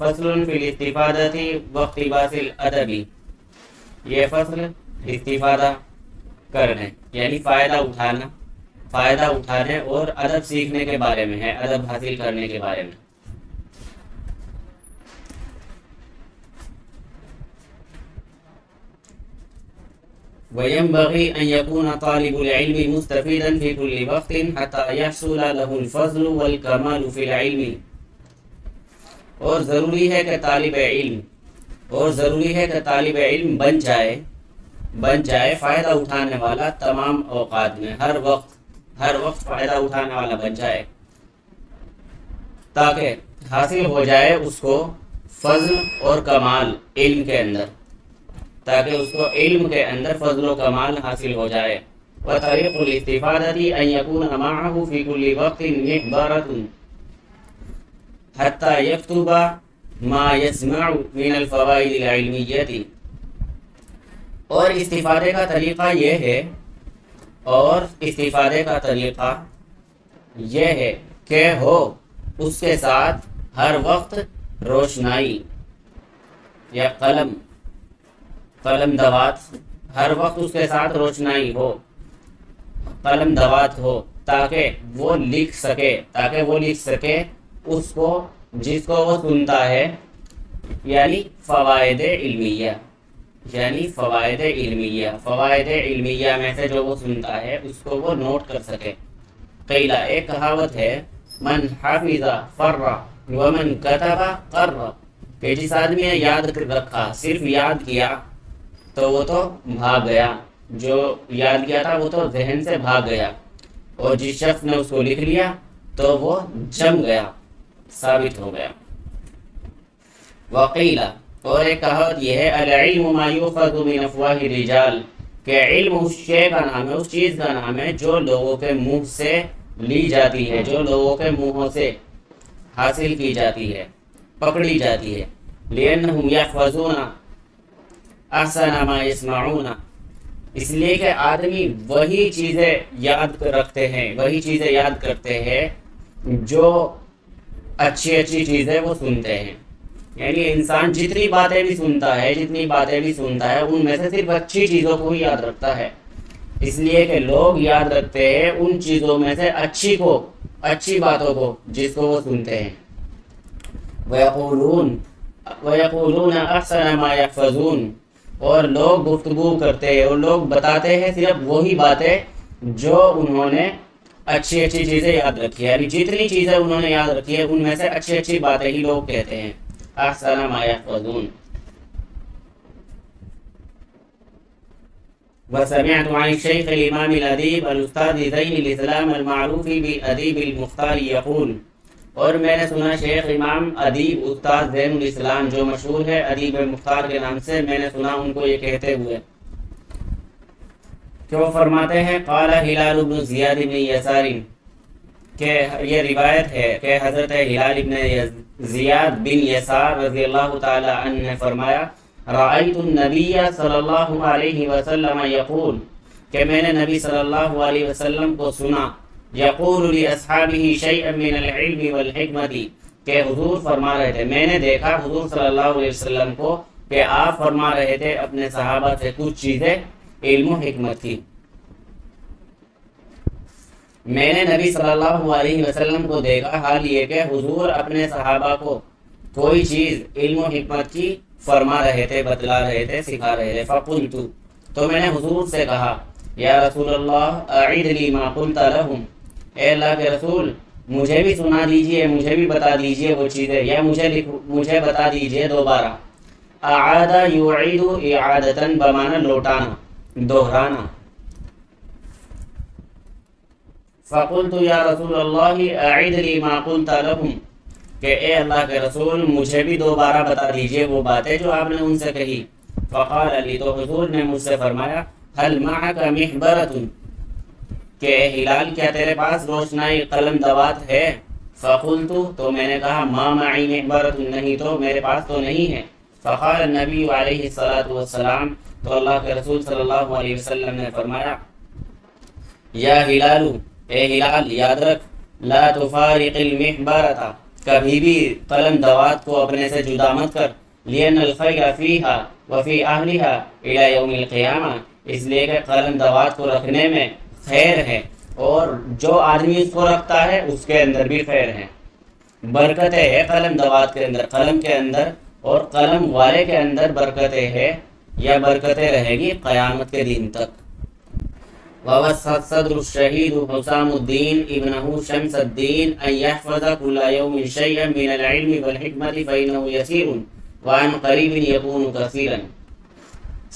فصل فی الاستفادۃ واقتباس الادب، یہ فصل استفادہ کرنے یعنی فائدہ اٹھانے اور ادب سیکھنے کے بارے میں ہے، ادب حاصل کرنے کے بارے میں۔ وَيَنبَغِي أَن يَكُونَ طَالِبُ الْعِلْمِ مُسْتَفِيدًا فِي كُلِّ وَقْتٍ حَتَّى يَحْصُلَ لَهُ الْفَضْلُ وَالْكَمَالُ فِي الْعِلْمِ، اور ضروری ہے کہ طالب علم بن جائے فائدہ اٹھانے والا تمام اوقات میں، ہر وقت فائدہ اٹھانے والا بن جائے، تاکہ حاصل ہو جائے اس کو فضل اور کمال علم کے اندر، تاکہ اس کو علم کے اندر فضل و کمال حاصل ہو جائے۔ وطریق الاستفادۃ ان یکون معه فی کل وقت محبرۃ حتی یکتب ما یسمع من الفوائد العلمیۃ، اور استفادے کا طریقہ یہ ہے کہ ہو اس کے ساتھ ہر وقت روشنائی یا قلم دوات، ہر وقت اس کے ساتھ روشنائی ہو، قلم دوات ہو، تاکہ وہ لکھ سکے اس کو جس کو وہ سنتا ہے، یعنی فوائد علمیہ میں سے جو وہ سنتا ہے اس کو وہ نوٹ کر سکے۔ قیلہ، ایک کہاوت ہے، من حافظ فر ومن کتب قر، کہ جس آدمی نے یاد رکھا، صرف یاد کیا تو وہ تو بھاگ گیا، جو یاد کیا تھا وہ تو ذہن سے بھاگ گیا، اور جس شخص نے اس کو لکھ لیا تو وہ جم گیا، ثابت ہو گیا۔ وقیلہ، اور ایک کہاوت یہ ہے، العلم ما یؤخذ من افواہ الرجال، کہ علم اس چیز کا نام ہے جو لوگوں کے منہ سے لی جاتی ہے، جو لوگوں کے منہوں سے حاصل کی جاتی ہے، پکڑی جاتی ہے۔ لأنہم یحفظون احسن ما یسمعون، اس لیے کہ آدمی وہی چیزیں یاد کرتے ہیں جو اچھی چیزیں وہ سنتے ہیں، یعنی انسان جتنی باتیں بھی سنتا ہے ان میں سے صرف اچھی چیزوں کو ہی یاد رکھتا ہے، اس لیے کہ لوگ یاد رکھتے ہیں ان چیزوں میں سے اچھی باتوں کو جس کو وہ سنتے ہیں۔ وَيَقُولُونَ أَحْسَنَ مَا يَحْفَظُونَ، اور لوگ گفتگو کرتے ہیں اور لوگ بتاتے ہیں صرف وہی باتیں جو انہوں نے اچھی چیزیں یاد رکھی ہے، یعنی جتنی چیزیں انہوں نے یاد رکھی ہے ان میں سے اچھی باتیں ہی لوگ کہتے ہیں، احسن ما یحفظون۔ وسمعت عن الشیخ الامام الادیب الاستاذ زین الاسلام المعروف بالادیب المختار یقول، اور میں نے سنا شیخ امام ادیب استاد زین الاسلام جو مشہور ہے ادیب مختار کے نام سے، میں نے سنا ان کو یہ کہتے ہوئے کہ وہ فرماتے ہیں، قال ہلال بن زیاد بن یسار، کہ یہ روایت ہے کہ حضرت ہلال بن زیاد بن یسار رضی اللہ تعالی عنہ نے فرمایا، رأیت النبی صلی اللہ علیہ وسلم یقول، کہ میں نے نبی صلی اللہ علیہ وسلم کو سنا، یقول لاصحابہ شیئا من العلم والحکمت، کہ حضور فرما رہے تھے، میں نے دیکھا حضور صلی اللہ علیہ وسلم کو کہ آپ فرما رہے تھے اپنے صحابہ سے کچھ چیزیں علم و حکمت کی۔ میں نے نبی صلی اللہ علیہ وسلم کو دیکھا، حال یہ کہ حضور اپنے صحابہ کو کوئی چیز علم و حکمت کی فرما رہے تھے، بتلا رہے تھے، سکھا رہے تھے۔ فقلت، تو میں نے حضور سے کہا، یا رسول اللہ اعید لی ما قلت لهم، اے اللہ کے رسول مجھے بھی سنا دیجئے، مجھے بھی بتا دیجئے وہ چیزیں، یا مجھے بتا دیجئے دوبارہ۔ اعاد یعید اعادتاً، بمعنی لوٹانا، دہرانا۔ فقلت یا رسول اللہ اعید لی ما قلت لهم، کہ اے اللہ کے رسول مجھے بھی دوبارہ بتا دیجئے وہ باتیں جو آپ نے ان سے کہی۔ فقال علی، تو حضور نے مجھ سے فرمایا، هل معك محبرة، کہ اے ہلال کیا تیرے پاس روشنائی قلم دوات ہے؟ فقلت، تو میں نے کہا، ما معی محبرة، نہیں تو میرے پاس تو نہیں ہے۔ فقال النبی علیہ الصلاۃ والسلام، تو اللہ کے رسول صلی اللہ علیہ وسلم نے فرمایا، یا ہلال، اے ہلال یاد رکھ، لا تفارق المحبرة کبھی بھی قلم دوات کو اپنے سے جدا مت کر، لِأَنَّ الْخَيْرَ فِيهَا وَفِي أَهْلِهَا إِلَى يَوْمِ الْقِيَامَةِ، اس لیے کہ قلم دوات کو رکھنے میں خیر ہے، اور جو آدمی اس کو رکھتا ہے اس کے اندر بھی خیر ہے، برکتیں ہے قلم دوات کے اندر، قلم کے اندر اور قلم والے کے اندر برکتیں ہے، یا برکتیں رہے گی قیامت کے دن تک۔ ووصى الصدر الشهيد حسام الدين ابنه شمس الدين أن يحفظ كل يوم شيئا من العلم والحكمة فإنه يسير وعن قريب يكون كثيرا۔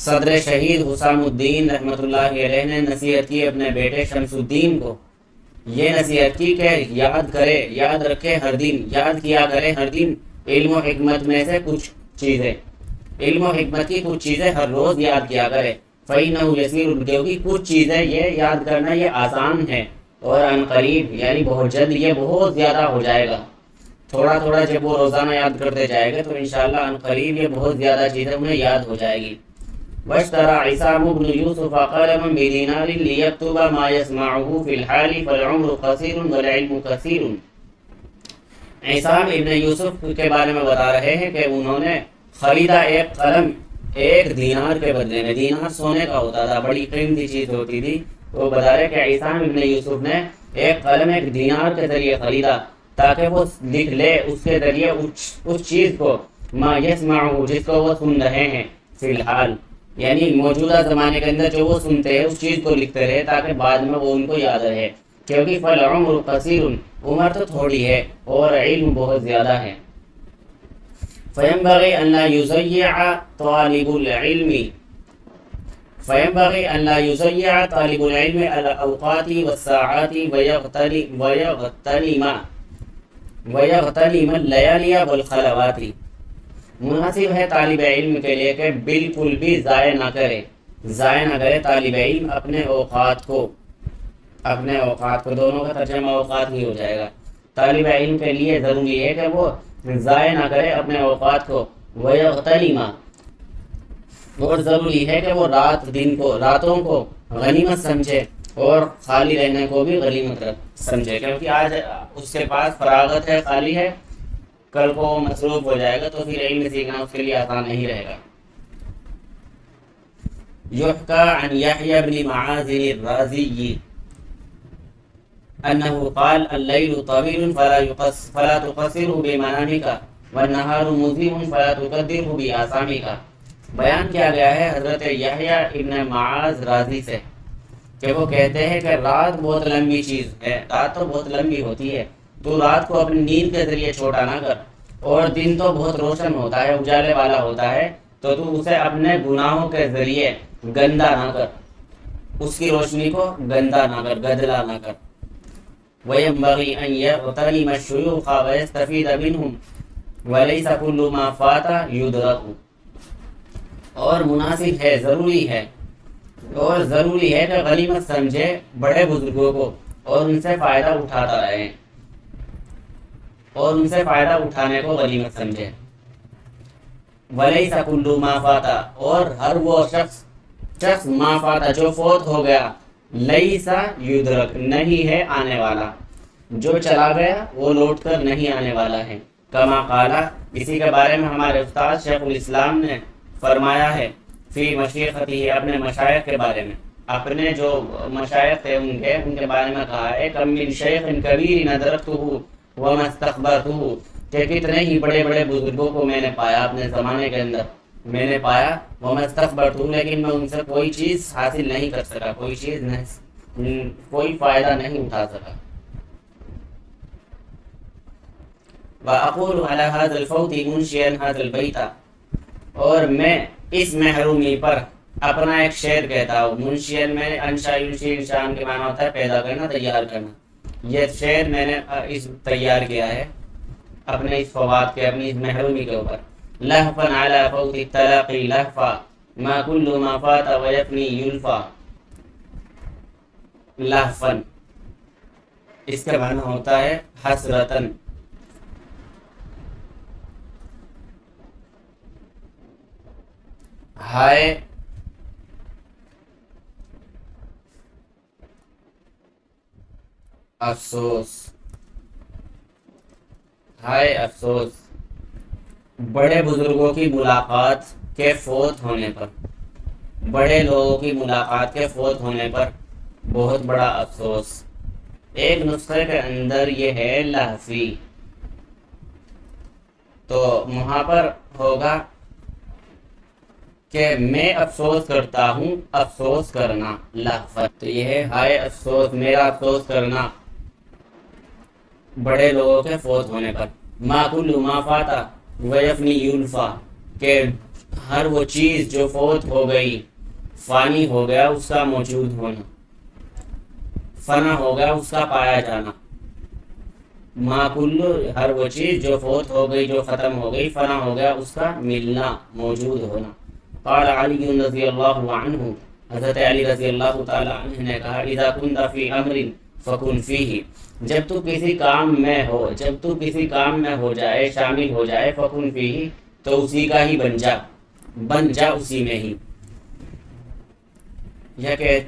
صدر شہید حسام الدین رحمۃ اللہ علیہ نے نصیحت کی اپنے بیٹے شمس الدین کو، یہ نصیحت کی کہ یاد کرے، یاد رکھے ہر دن، یاد کیا کرے ہر دن علم و حکمت میں سے کچھ چیزیں، علم و حکمت کی کچھ چیزیں ہر روز یاد کیا کرے، فَإِنَّهُ يَسِيرٌ، کیونکہ کچھ چیزیں یہ یاد کرنا یہ آسان ہے، اور عن قریب یعنی بہت جلد یہ بہت زیادہ ہو جائے گا، تھوڑا تھوڑا جب وہ روزانہ یاد کرتے جائے گا تو انشاءاللہ عن قریب یہ بہت زیادہ چیزیں انہیں یاد ہو جائے گی۔ واشترى عصام بن يوسف قلما بدينار ليكتب ما يسمعه في الحال فالعمر قصير والعلم كثير۔ عصام ابن یوسف کے بارے میں بتا رہے ہیں کہ انہوں نے خریدا ایک قلم ایک دینار کے بدلے میں، دینار سونے کا ہوتا تھا، بڑی قیمتی چیز ہوتی تھی، وہ بتا رہے کہ عصام ابن یوسف نے ایک قلم ایک دینار کے ذریعے خریدا تاکہ وہ لکھ لے اس کے ذریعے اس چیز کو، ما یسمعه جس کو وہ سن رہے ہیں، فی الحال یعنی موجودہ زمانے کے اندر جو وہ سنتے ہیں اس چیز کو لکھتے رہے تاکہ بعد میں وہ ان کو یاد رہے، کیونکہ فالعمر قصیر، عمر تو تھوڑی ہے اور علم بہت زیادہ ہے۔ فينبغي أن لا يضيع طالب العلم طالب العلم الأوقات والساعات ويغتنم الليالي والخلوات، مناسب ہے طالب علم کے لیے کہ بالکل بھی ضائع نہ کرے طالب علم اپنے اوقات کو، دونوں کا ترجمہ اوقات ہی ہو جائے گا۔ طالب علم کے لیے ضروری ہے کہ وہ ضائع نہ کرے اپنے اوقات کو، وَيَغْتَنِمَ، اور ضروری ہے کہ وہ راتوں کو غنیمت سمجھے اور خالی رہنے کو بھی غنیمت سمجھے، کیونکہ آج اس کے پاس فراغت ہے، خالی ہے، کل کو وہ مصروف ہو جائے گا تو پھر علم سیکھنا اس کے لیے آسان نہیں رہے گا۔ يحكى عن يحيى بن معاذ الرازي أنه قال الليل طويل فلا تقصره بمنامك والنهار مظلم فلا تقدره بآثامك۔ بیان کیا گیا ہے حضرت یحییٰ ابن معاذ رازی سے کہ وہ کہتے ہیں کہ رات بہت لمبی چیز ہے، رات تو بہت لمبی ہوتی ہے، تو رات کو اپنی نیند کے ذریعے چھوٹا نہ کر، اور دن تو بہت روشن ہوتا ہے، اجالے والا ہوتا ہے، تو اسے اپنے گناہوں کے ذریعے گندا نہ کر، اس کی روشنی کو گندا نہ کر، گدلا نہ کر۔ وَيَنبَغِي أَن يَغْتَنِمَ الشُّيُوخَ وَيَسْتَفِيدَ مِنْهُمْ وَلَيْسَ كُلُّ مَا فَاتَ يُدْرَكُ، اور مناسب ہے، ضروری ہے کہ غنیمت سمجھے بڑے بزرگوں کو اور ان سے فائدہ اٹھاتا رہے، اور ان سے فائدہ اٹھانے کو غنیمت سمجھے۔ وَلَيْسَ كُلُّ مَا فَاتَ، اور ہر وہ شخص ما فات جو فوت ہو گیا، لیسا یدرک نہیں ہے آنے والا، جو چلا گیا وہ لوٹ کر نہیں آنے والا ہے۔ کما قالا، اسی کے بارے میں ہمارے استاد شیخ الاسلام نے فرمایا ہے، فی مشیختی، اپنے مشائخ کے بارے میں، اپنے جو مشائخ تھے ان کے بارے میں کہا ہے، کم من شیخ کبیر ادرکتہ وما استخبرتہ، کہ کتنے ہی بڑے بڑے بزرگوں کو میں نے پایا اپنے زمانے کے اندر، میں نے پایا وما استخبرتہ، لیکن میں ان سے کوئی چیز حاصل نہیں کر سکا، کوئی فائدہ نہیں اٹھا سکا۔ وَأَقُولُ عَلَى هَذَا الْفَوْتِ مُنْشِيًا هَذَا الْبَيْتَ، اور میں اس محرومی پر اپنا ایک شعر کہتا ہوں۔ منشین میں انشا یونشی انشان کے معنی ہوتا ہے پیدا کرنا، تیار کرنا۔ یہ شعر میں نے تیار کیا ہے اپنے اس فوات کے، اپنی اس محرومی کے اوپر۔ لہفا علی فوت التلاقی لہفا ما کل ما فات ویفنی یلفا۔ لہفن اس کا معنی ہوتا ہے حسرتن، ہائے افسوس، ہائے افسوس بڑے بزرگوں کی ملاقات کے فوت ہونے پر، بڑے لوگوں کی ملاقات کے فوت ہونے پر بہت بڑا افسوس۔ ایک نسخے کے اندر یہ ہے لہفی، تو وہاں پر ہوگا کہ میں افسوس کرتا ہوں، افسوس کرنا لہفت، تو یہ ہے ہائے افسوس، میرا افسوس کرنا بڑے لوگوں کے فوت ہونے پر۔ ما کل ما فاتا ویفنی یلفا، کہ ہر وہ چیز جو فوت ہو گئی، فانی ہو گیا اس کا موجود ہونا، فنا ہو گیا اس کا پایا جانا۔ ما کل، ہر وہ چیز جو فوت ہو گئی، جو ختم ہو گئی، فنا ہو گیا اس کا ملنا، موجود ہونا۔ قال علی رضی اللہ عنہ، حضرت علی رضی اللہ تعالی عنہ نے کہا اذا كنت فی امر فکن فیہ، جب تو کسی کام میں ہو، جب تو کسی کام میں ہو جائے، شامل ہو جائے، فکن فیہ، تو اسی کا ہی بن جا، بن جا اسی میں ہی، یا کہہ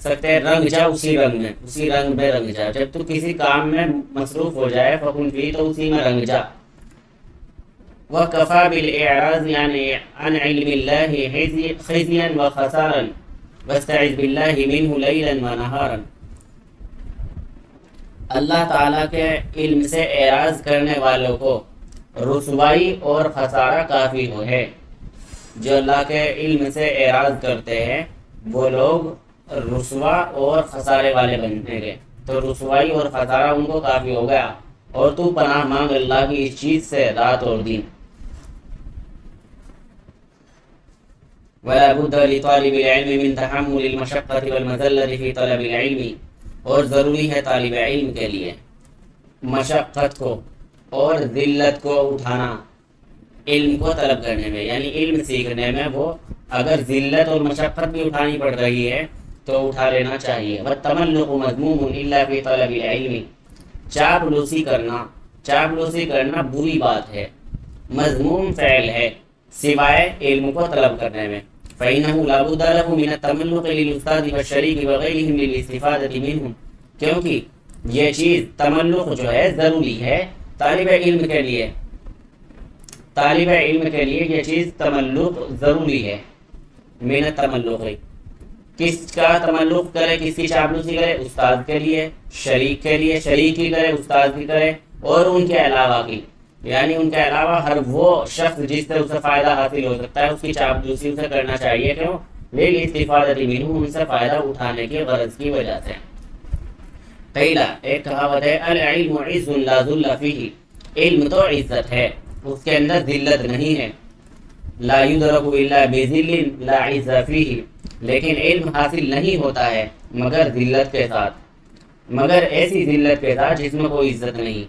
سکتے ہیں رنگ جا اسی رنگ میں، اسی رنگ میں رنگ جا، جب تو کسی کام میں مصروف ہو جائے، فکن فیہ، تو اسی میں رنگ جا۔ وَكَفَى بِالْإِعْرَاضِ عَنْ عِلْمِ اللَّهِ خِزْيًا وَخَسَارًا وَاسْتَعِذْ بِاللَّهِ مِنْهُ لَيْلًا وَنَهَارًا، اللہ تعالیٰ کے علم سے اعراض کرنے والوں کو رسوائی اور خسارہ کافی ہے۔ جو اللہ کے علم سے اعراض کرتے ہیں وہ لوگ رسوا اور خسارے والے بننے گے، تو رسوائی اور خسارہ ان کو کافی ہو گیا، اور تو پناہ مانگ اللہ کی اس چیز سے رات اور دن۔ وَلَا بُدَّ لِطَالِبِ الْعِلْمِ مِنْ تَحَمُّلِ الْمَشَقَّةِ وَالْمَذَلَّةِ فِي طَلَبِ الْعِلْمِ، اور ضروری ہے طالب علم کے لیے مشقت کو اور ذلت کو اٹھانا علم کو طلب کرنے میں، یعنی علم سیکھنے میں وہ اگر ذلت اور مشقت بھی اٹھانی پڑ رہی ہے تو اٹھا لینا چاہیے۔ وَالتَّمَلُّقُ مَذْمُومٌ إِلَّا فِي طَلَبِ الْعِلْمِ، چاپلوسی کرنا بری بات ہے، مذموم فعل ہے سوائے علم کو طلب کرنے میں۔ فَإِنَّهُ لَا بُدَّ لَهُ مِنَ التَّمَلُّقِ لِلْأُسْتَاذِ وَالشَّرِيكِ وَغَيْرِهِمْ لِلْإِسْتِفَادَةِ مِنْهُمْ، کیونکہ یہ چیز تملق جو ہے ضروری ہے طالب علم کے لیے، طالب علم کے لیے یہ چیز تملق ضروری ہے۔ من التملق، کس کا تملق کرے، کس کی چاپلوسی کرے، استاد کے لیے، شریک کے لیے، شریک کی کرے، استاد کی کرے، اور ان کے علاوہ کی، یعنی ان کے علاوہ ہر وہ شخص جس سے اسے فائدہ حاصل ہو سکتا ہے اس کی چاپلوسی اسے کرنا چاہیے۔ کیوں؟ لِلْإِسْتِفَادَةِ مِنْهُ، ان سے فائدہ اٹھانے کی غرض کی وجہ سے۔ قیلہ، ایک کہاوت ہے العلم عز لا ذل فیہ، علم تو عزت ہے اس کے اندر ذلت نہیں ہے۔ لا یدرک الا بذل لا عز فیہ، لیکن علم حاصل نہیں ہوتا ہے مگر ذلت کے ساتھ، مگر ایسی ذلت کے ساتھ جس میں کوئی عزت نہیں۔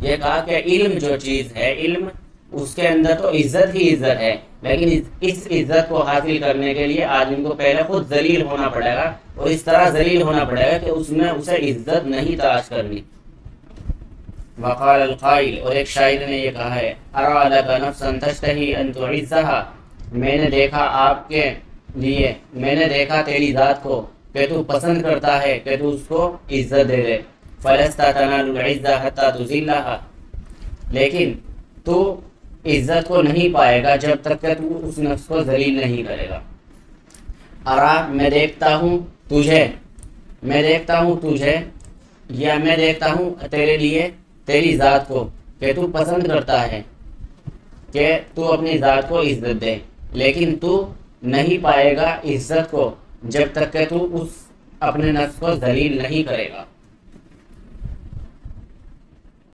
یہ کہا کہ علم جو چیز ہے، علم اس کے اندر تو عزت ہی عزت ہے، لیکن اس عزت کو حاصل کرنے کے لیے آدمی کو پہلے خود ذلیل ہونا پڑے گا، اور اس طرح ذلیل ہونا پڑے گا کہ اس میں اسے عزت نہیں تلاش کرنی۔ وقال القائل، اور ایک شاعر نے یہ کہا ہے ارى لك نفسا تشتهي ان تعزها، میں نے دیکھا آپ کے لیے، میں نے دیکھا تیری ذات کو کہ تو پسند کرتا ہے کہ تو اس کو عزت دے دے۔ فلست تنال العزة حتى تذلها، لیکن تو عزت کو نہیں پائے گا جب تک کہ تو اس نفس کو ذلیل نہیں کرے گا۔ ارا، میں دیکھتا ہوں تجھے، میں دیکھتا ہوں تجھے، یا میں دیکھتا ہوں تیرے لیے تیری ذات کو کہ تو پسند کرتا ہے کہ تو اپنی ذات کو عزت دے، لیکن تو نہیں پائے گا عزت کو جب تک کہ تو اس اپنے نفس کو ذلیل نہیں کرے گا۔